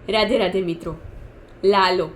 રાધે રાધે મિત્રો. લાલો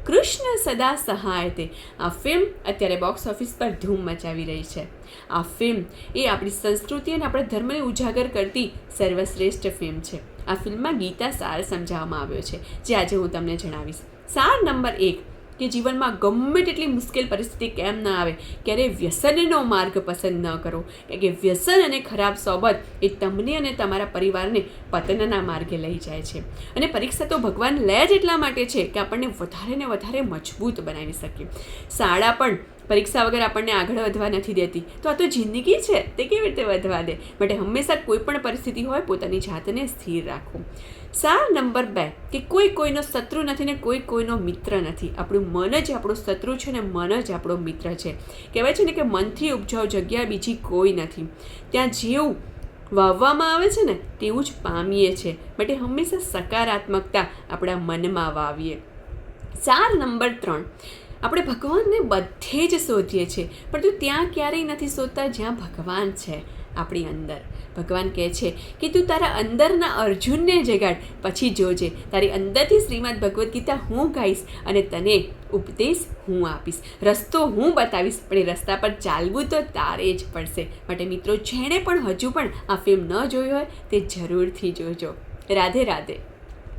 કૃષ્ણ સદા સહાય તે આ ફિલ્મ અત્યારે બોક્સ ઓફિસ પર ધૂમ મચાવી રહી છે. આ ફિલ્મ એ આપણી સંસ્કૃતિ અને આપણા ધર્મને ઉજાગર કરતી સર્વશ્રેષ્ઠ ફિલ્મ છે. આ ફિલ્મમાં ગીતા સાર સમજાવવામાં આવ્યો છે, જે આજે હું તમને જણાવીશ. સાર નંબર 1 કે જીવનમાં ગમે તેટલી મુશ્કેલ પરિસ્થિતિ કેમ ન આવે, ક્યારેય વ્યસનનો માર્ગ પસંદ ન કરો, કારણ કે વ્યસન અને ખરાબ સોબત એ તમને અને તમારા પરિવારને પતનના માર્ગે લઈ જાય છે. અને પરીક્ષા તો ભગવાન લે જ એટલા માટે છે કે આપણને વધારે ને વધારે મજબૂત બનાવી શકીએ. શાળા પણ પરીક્ષા વગર આપણને આગળ વધવા નથી દેતી, તો આ તો જિંદગી છે, તે કેવી રીતે વધવા દે? માટે હંમેશા કોઈ પણ પરિસ્થિતિ હોય પોતાની જાતને સ્થિર રાખો. સાર નંબર 2 કે કોઈ કોઈનો શત્રુ નથી ને કોઈ કોઈનો મિત્ર નથી. આપણું મન જ આપણો શત્રુ છે ને મન જ આપણો મિત્ર છે. કહેવાય છે ને કે મનથી ઉપજાઉ જગ્યા બીજી કોઈ નથી. ત્યાં જેવું વાવવામાં આવે છે ને તેવું જ પામીએ છે. માટે હંમેશા સકારાત્મકતા આપણા મનમાં વાવીએ. સાર નંબર 3 આપણે ભગવાનને બધે જ શોધીએ છીએ, પરંતુ ત્યાં ક્યારેય નથી શોધતા જ્યાં ભગવાન છે આપણી અંદર. ભગવાન કહે છે કે તું તારા અંદરના અર્જુનને જગાડ, પછી જોજે તારી અંદરથી શ્રીમદ ભગવદ્ ગીતા હું ગાઈશ અને તને ઉપદેશ હું આપીશ, રસ્તો હું બતાવીશ, પણ એ રસ્તા પર ચાલવું તો તારે જ પડશે. માટે મિત્રો, જેણે પણ હજુ પણ આ ફિલ્મ ન જોઈ હોય તે જરૂરથી જોજો. રાધે રાધે.